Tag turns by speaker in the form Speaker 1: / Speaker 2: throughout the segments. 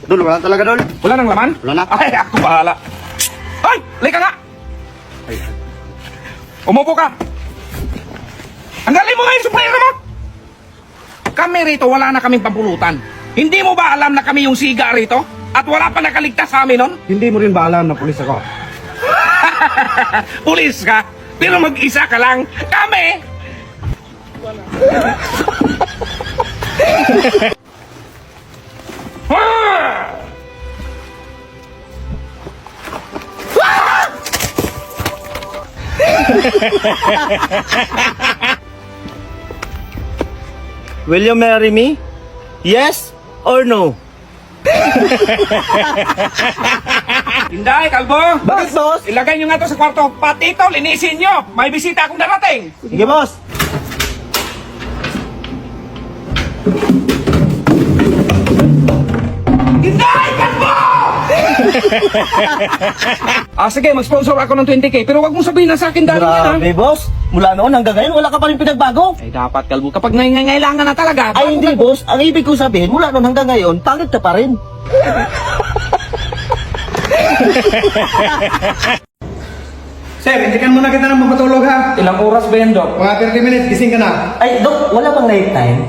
Speaker 1: Dol, wala talaga, Dol.
Speaker 2: Wala nang laman?
Speaker 1: Wala na.
Speaker 2: Ay, ako bahala. Ay, lika nga! Umupo ka! Tanggalin mo nga yung sombrero mo! Kami rito, wala na kaming pampulutan. Hindi mo ba alam na kami yung siga rito? At wala pa nakaligtas sa amin nun?
Speaker 1: Hindi mo rin ba alam na pulis ako?
Speaker 2: Pulis ka, pero mag-isa ka lang. Kami!
Speaker 1: Will you marry me? Yes or no?
Speaker 2: Hinday, kalbo!
Speaker 1: Bakit, boss?
Speaker 2: Ilagay nyo nga to sa kwarto. Pati ito, linisin nyo. May bisita akong darating.
Speaker 1: Sige, boss.
Speaker 2: Hinday, kalbo! Sige, mag-sponsor ako ng 20k. Pero wag mong sabihin na sa akin dahil yan.
Speaker 1: Grabe, boss. Mula noon hanggang ngayon, wala ka pa rin pinagbago.
Speaker 2: Ay, dapat, kalbo. Kapag nangangailangan na talaga.
Speaker 1: Ay, hindi, boss. Ang ibig ko sabihin, mula noon hanggang ngayon, pangit ka pa rin.
Speaker 3: Sir, indikan muna kita ng mapatulog ha.
Speaker 2: Ilang oras ba yan, Dok?
Speaker 3: Mga 30 minutes, gising ka na.
Speaker 1: Ay, Dok, wala bang night time?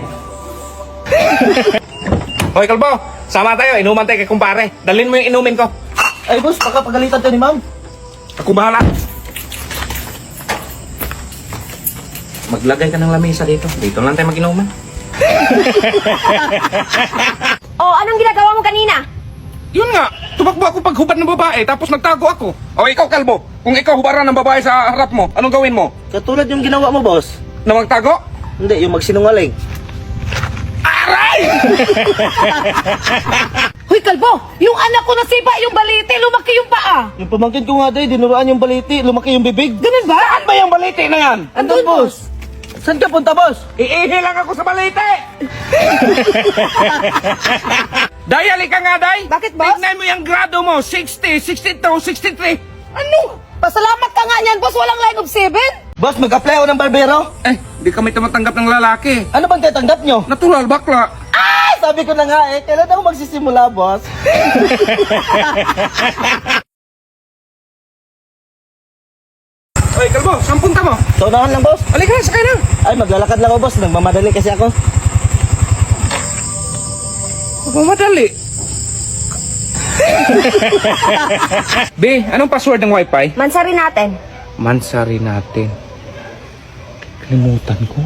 Speaker 2: Hoy, kalbo. Sama tayo. Inuman tayo kay kumpare. Dalhin mo yung inumin ko.
Speaker 1: Ay, boss, baka pagalitan to ni ma'am.
Speaker 2: Ako bahala. Maglagay ka ng lamesa dito. Dito lang tayo mag-inuman.
Speaker 4: Oh, anong ginagawa mo kanina?
Speaker 2: Yun nga, tumakbo ako paghubad ng babae, tapos nagtago ako. O ikaw, kalbo, kung ikaw hubaran ng babae sa harap mo, anong gawin mo?
Speaker 1: Katulad yung ginawa mo, boss.
Speaker 2: Na magtago?
Speaker 1: Hindi, yung magsinungaling.
Speaker 2: Aray!
Speaker 4: Hoy, kalbo! Yung anak ko nasiba yung balite, lumaki yung paa!
Speaker 1: Yung pamangkin ko nga day, dinuraan yung baliti, lumaki yung bibig.
Speaker 4: Ganun ba?
Speaker 2: Saan ba yung balite na yan?
Speaker 1: Andun, boss. Saan ka punta, boss?
Speaker 2: Iihi lang ako sa balite! Day, halika nga, Day!
Speaker 4: Bakit, boss?
Speaker 2: Tignan mo yung grado mo, 60, 62, 63. Ano?
Speaker 4: Pasalamat ka nga niyan, boss, walang line of 7!
Speaker 1: Boss, mag-apply ako ng barbero.
Speaker 2: Eh, di kami tumatanggap ng lalaki.
Speaker 1: Ano bang tatanggap nyo?
Speaker 2: Natural, bakla.
Speaker 1: Ay, sabi ko na nga eh, kailan ako magsisimula, boss?
Speaker 2: Oy, kalbo, saan punta mo?
Speaker 1: So, unahan lang, boss.
Speaker 2: Halika na, sakay na.
Speaker 1: Ay, maglalakad lang ako, boss. Nagmamadali kasi ako.
Speaker 2: Madali. Be, anong password ng wifi?
Speaker 4: Mansari natin.
Speaker 2: Mansari natin. Kalimutan ko.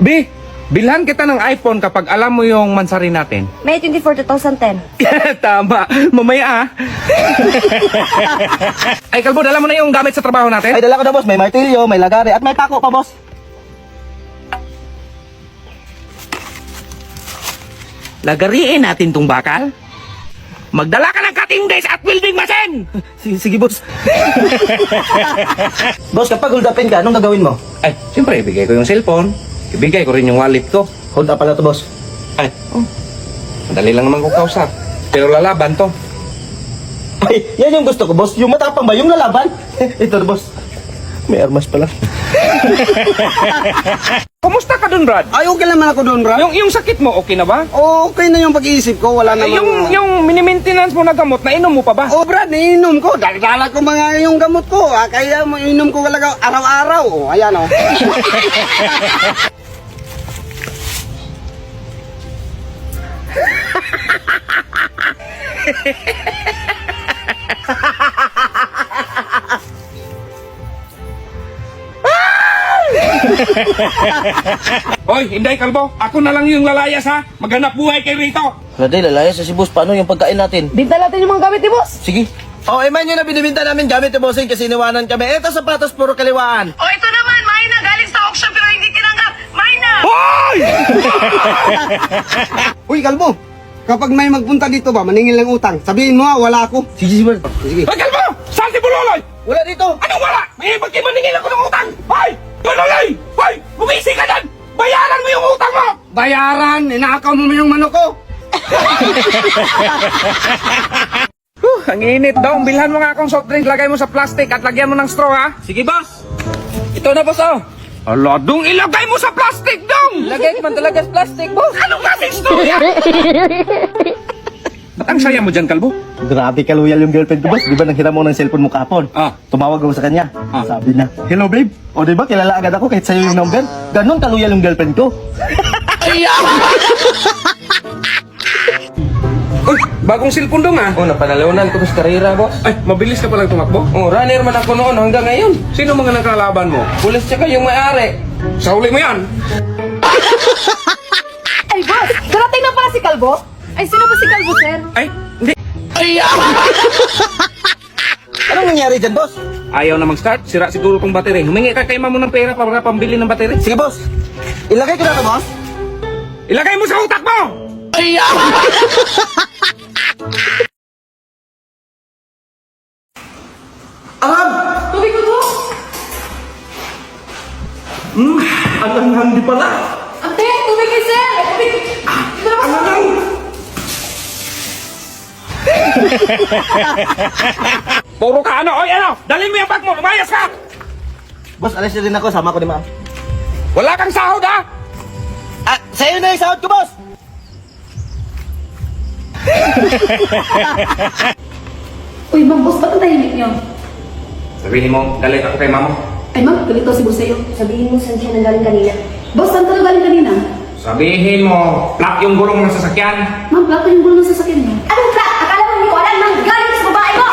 Speaker 2: Be, bilhan kita ng iPhone kapag alam mo yung mansari natin.
Speaker 4: May 24, 2010.
Speaker 2: Tama. Mamaya Ay, kalbo, dala mo na yung gamit sa trabaho natin?
Speaker 1: Ay, dala ko na, boss. May martilyo, may lagari, at may pako pa, boss.
Speaker 2: Lagariin natin tong bakal. Magdala ka ng cutting days at welding machine!
Speaker 1: Sige, sige, boss. Boss, kapag hold upin ka, anong gagawin mo?
Speaker 2: Ay, siyempre, ibigay ko yung cellphone. Ibigay ko rin yung wallet ko.
Speaker 1: Hold up pala to, boss.
Speaker 2: Ay, madali lang naman ko kausap. Pero lalaban to.
Speaker 1: Ay, yan yung gusto ko, boss. Yung matapang ba? Yung lalaban? Ito, boss. May armas pala.
Speaker 2: Kumusta ka dun, Brad?
Speaker 3: Ay, okay naman ako doon, bro.
Speaker 2: Yung sakit mo, okay na ba?
Speaker 3: Okay na yung pag-iisip ko, wala
Speaker 2: Ay,
Speaker 3: naman.
Speaker 2: yung mini-maintenance mo na gamot, nainom mo pa ba?
Speaker 3: Oh, Brad, iinom ko. Dala ko mga yung gamot ko. Kaya inom ko talaga araw-araw. Oh, ayan, oh.
Speaker 2: Hoy, Hinday, kalbo. Ako na lang yung lalayas, ha? Maghanap buhay kay Rito.
Speaker 1: Naday, lalayas sa si boss. Paano yung pagkain natin?
Speaker 4: Binta natin yung mga gamit ni boss.
Speaker 1: Sige. Oh, man yun na binibinta namin gamit ni bossing kasi iniwanan kami. Eto sapatos, puro kaliwaan.
Speaker 4: Oh, ito naman, Mayna, galing sa auction pero hindi tinanggap. Mayna!
Speaker 2: Hoy!
Speaker 3: Uy, kalbo. Kapag may magpunta dito ba, maningil ng utang. Sabihin mo, wala ako.
Speaker 1: Sige, sige, boss.
Speaker 3: Sige.
Speaker 2: Hoy, kalbo! Saan si Buloloy?
Speaker 1: Wala dito.
Speaker 2: Anong wala? May maningil ako ng utang! Hoy! Buloloy! Hoy! Bumisi ka dyan! Bayaran mo yung utang mo!
Speaker 3: Bayaran, inakaw mo yung manok ko.
Speaker 2: Ang init daw. Bilhan mo nga akong soft drink. Lagay mo sa plastic at lagyan mo ng straw, ha?
Speaker 1: Sige, boss. Ito na, boss, oh.
Speaker 2: Ala, dong ilagay mo sa plastic, dong!
Speaker 1: Lagay man talaga sa plastic, boss.
Speaker 2: Anong klaseng storya? Ba't ang saya mo dyan, kalbo?
Speaker 1: Grabe ka loyal yung girlfriend ko, boss. Di ba nanghiram mo ng cellphone mo kahapon?
Speaker 2: Ah.
Speaker 1: Tumawag ako sa kanya.
Speaker 2: Ah.
Speaker 1: Sabi na, hello babe. O di ba kilala agad ako kahit sa'yo yung number? Ganon ka loyal yung girlfriend ko.
Speaker 2: Uy, bagong cellphone dong ah.
Speaker 5: Oh, napanalunan ko sa karera, boss.
Speaker 2: Ay, mabilis ka palang tumakbo.
Speaker 5: Oh, runner man ako noon hanggang ngayon.
Speaker 2: Sino mga nakalaban mo?
Speaker 5: Pulis tsaka yung may-ari.
Speaker 2: Sa huli mo yan.
Speaker 4: Ay, boss! Darating na pala si Kalbo? Ay, sino ba si Kalbo, sir?
Speaker 2: Ay, hindi.
Speaker 1: Anong nangyari dyan, boss?
Speaker 2: Ayaw na mag-start. Sira siguro tong battery. Humingi ka kay mamo ng pera para pambili ng battery.
Speaker 1: Sige, boss. Ilagay ko na to, boss.
Speaker 2: Ilagay mo sa utak mo!
Speaker 1: Alam!
Speaker 4: Tubig ko to!
Speaker 1: Ang handi pala.
Speaker 4: Ate, tubig kay sir! Tubig! Ito na ba?
Speaker 2: Puro ka ano? Oy, ano? Dalhin mo yung bag mo. Lumayas ka!
Speaker 1: Boss, alis na rin ako. Sama ko ni ma'am.
Speaker 2: Wala kang sahod ha?
Speaker 1: Ah, sa'yo na yung sahod ko, boss.
Speaker 4: Uy, ma'am, boss, ba't ang tahimik niyo?
Speaker 2: Sabihin mo, galit ako kay mamo.
Speaker 4: Ay, ma'am, galito si boss sa'yo. Sabihin mo, saan siya nanggaling kanina? Boss, saan ka nanggaling kanina?
Speaker 2: Sabihin mo, plak yung gulong ng sasakyan.
Speaker 4: Ma'am, plato yung gulo ng sasakyan niya. Anong plak? Akala mo hindi ko alam nang galing sa babae mo!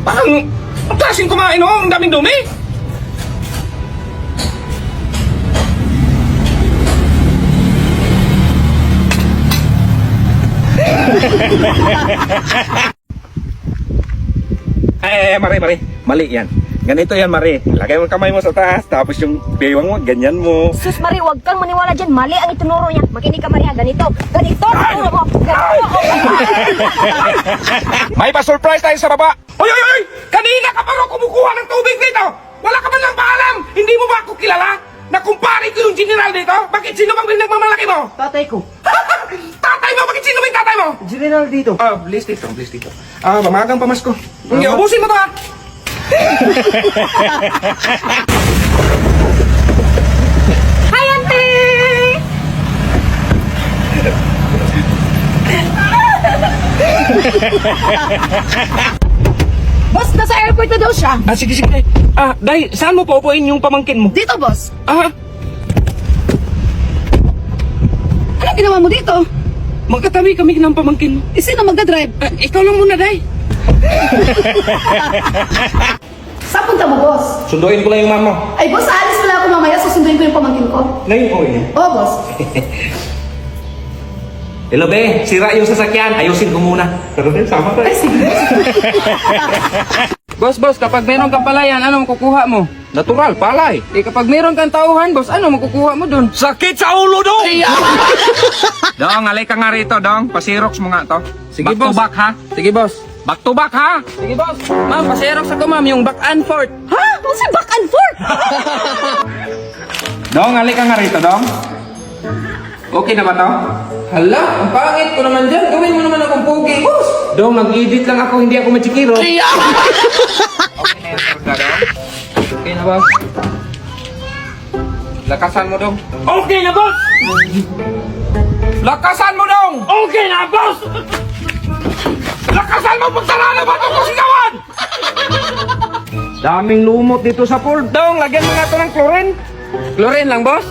Speaker 2: Parang, ang klaseng kumain oh, ang daming dumi. Mare. Mali yan. Ganito yan, Mare. Lagay mo ang kamay mo sa taas, tapos yung bewang mo, ganyan mo.
Speaker 6: Sus, Mari, huwag kang maniwala dyan. Mali ang itinuro niya. Makinig ka, Maria. Ganito. Ganito. Ganito mo. Ganito.
Speaker 2: May pa-surprise tayo sa baba. Oy! Kanina ka pa rin kumukuha ng tubig dito. Wala ka man lang paalam. Hindi mo ba ako kilala? Nakumpare ko yung general dito. Bakit sino bang pinagmamalaki mo?
Speaker 1: Tatay ko.
Speaker 2: Tatay mo? Bakit sino ba yung tatay mo?
Speaker 1: General dito.
Speaker 2: Please dito. Pamagang pamasko. Hindi, ubusin mo to ha.
Speaker 6: Hi, auntie!
Speaker 4: Boss, nasa airport na daw siya.
Speaker 2: Sige. Day, saan mo paupuin yung pamangkin mo?
Speaker 4: Dito, boss. Anong ginawa mo dito?
Speaker 2: Magkatabi kami ng pamangkin mo.
Speaker 4: Sino magdadrive?
Speaker 2: Ikaw lang muna, Day.
Speaker 4: Saan punta mo, boss?
Speaker 2: Sunduin ko lang yung mama mo.
Speaker 4: Ay, boss, aalis pala ako mamaya. Susunduin ko yung pamangkin ko.
Speaker 2: Ngayon ko yun.
Speaker 4: Oo, boss.
Speaker 2: Hello, be. Sira yung sasakyan. Ayusin ko muna. Pero din, sama tayo.
Speaker 4: Ay, sige, boss.
Speaker 5: Boss, kapag meron kang palayan, ano makukuha mo?
Speaker 2: Natural, palay.
Speaker 5: Kapag meron kang tauhan, boss, ano makukuha mo dun?
Speaker 2: Sakit sa ulo, Dong! Dong, alay ka nga rito, Dong. Pasirox mo nga to.
Speaker 5: Sige,
Speaker 2: back
Speaker 5: boss.
Speaker 2: to back, ha?
Speaker 5: Sige, boss.
Speaker 2: Back to back, ha?
Speaker 5: Sige, boss. Ma'am, pasirok sa ko, ma'am, yung back and forth.
Speaker 4: Ha? Ano si back and forth?
Speaker 2: Dong, alay ka nga rito, Dong. Okay na ba to?
Speaker 5: Hala, ang pangit ko naman dyan. Gawin mo naman akong pogi, boss.
Speaker 2: Dong, nag-edit lang ako, hindi ako machikiro. Okay na Dong.
Speaker 5: Okay na, boss. Lakasan mo, dong.
Speaker 2: Okay na, boss! Lakasan mo, Dong! Okay na, boss! Lakasan mo, pagsara na ba itong kusigawan? Daming lumot dito sa pool. Dong, lagyan mo nga ito ng chlorine.
Speaker 5: Chlorine lang, boss.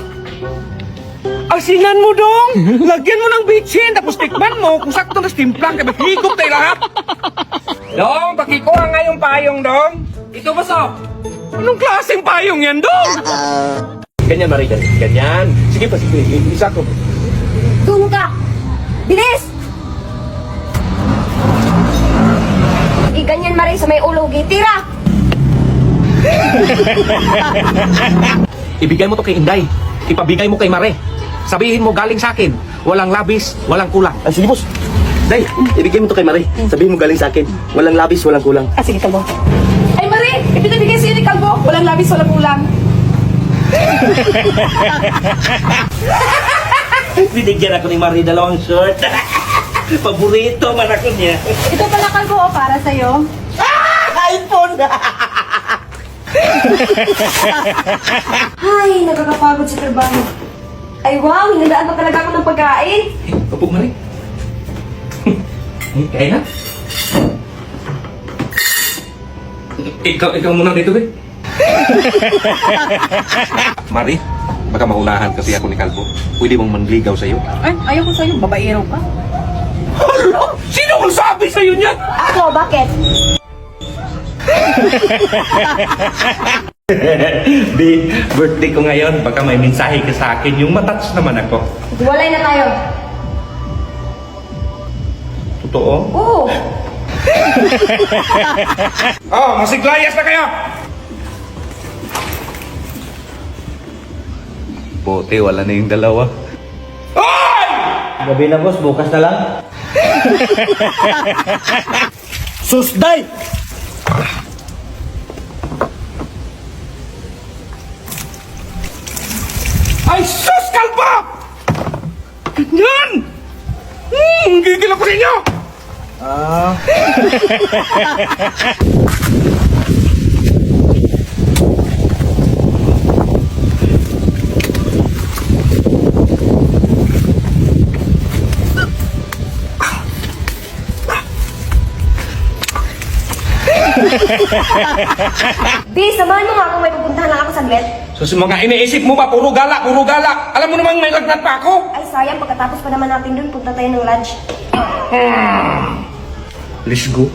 Speaker 2: Asinan mo, Dong! Lagyan mo ng bitchin, tapos tikman mo kung sakto na stimplang, kaya higop tayo lahat. Dong, pakikuha nga yung payong, Dong.
Speaker 5: Ito, boss, oh.
Speaker 2: Anong klaseng payong yan, Dong? Ganyan, Marie, ganyan. Sige pa, sige. Isa ko.
Speaker 6: Tungo ka! Bilis! Sige, ganyan, Mari, sa may ulo. Tira!
Speaker 2: Ibigay mo to kay Inday. Ipabigay mo kay Mare. Sabihin mo galing sa akin. Walang labis, walang kulang.
Speaker 1: Ah, sige, boss. Day, ibigay mo to kay Marie. Sabihin mo galing sa akin. Walang labis, walang kulang.
Speaker 4: Ah, sige, Kalbo. Ay, Marie, ipinabigay sa'yo ni Kalbo. Walang labis, walang kulang.
Speaker 1: Binigyan ako ni Marie dalawang short. Paborito man ako niya.
Speaker 4: Ito pala, Kalbo, para sa'yo.
Speaker 1: iPhone!
Speaker 4: Ay, nakakapagod sa trabaho. Ay wow, hinandaan pa talaga ako ng pagkain.
Speaker 2: Opo, Mari. Kaya na. Ikaw muna dito, be. Mari, baka maunahan kasi ako ni Kalbo. Pwede bang manligaw sa'yo?
Speaker 7: Ay, ayaw ko sa'yo. Babaero ka.
Speaker 2: Hala! Sino ang sabi sa'yo niyan?
Speaker 6: Ako, bakit?
Speaker 2: Di, birthday ko ngayon. Baka may mensahe ka sa akin. Yung matouch naman ako.
Speaker 6: Walay na tayo.
Speaker 2: Totoo?
Speaker 6: Oo.
Speaker 2: Oh, masiglayas na kayo! Bote, wala na yung dalawa. Hoy!
Speaker 1: Gabi na boss, bukas na lang. Susday!
Speaker 2: Ay, sus, kalpa! Ganyan! Gigil ako sa inyo!
Speaker 6: Bi, samahan mo nga kung may pupuntahan lang ako saglit.
Speaker 2: So, sa mga iniisip mo ba, puro gala, puro gala. Alam mo namang may lagnat pa ako.
Speaker 6: Ay, sayang, pagkatapos pa naman natin dun, punta tayo ng lunch.
Speaker 2: Let's go.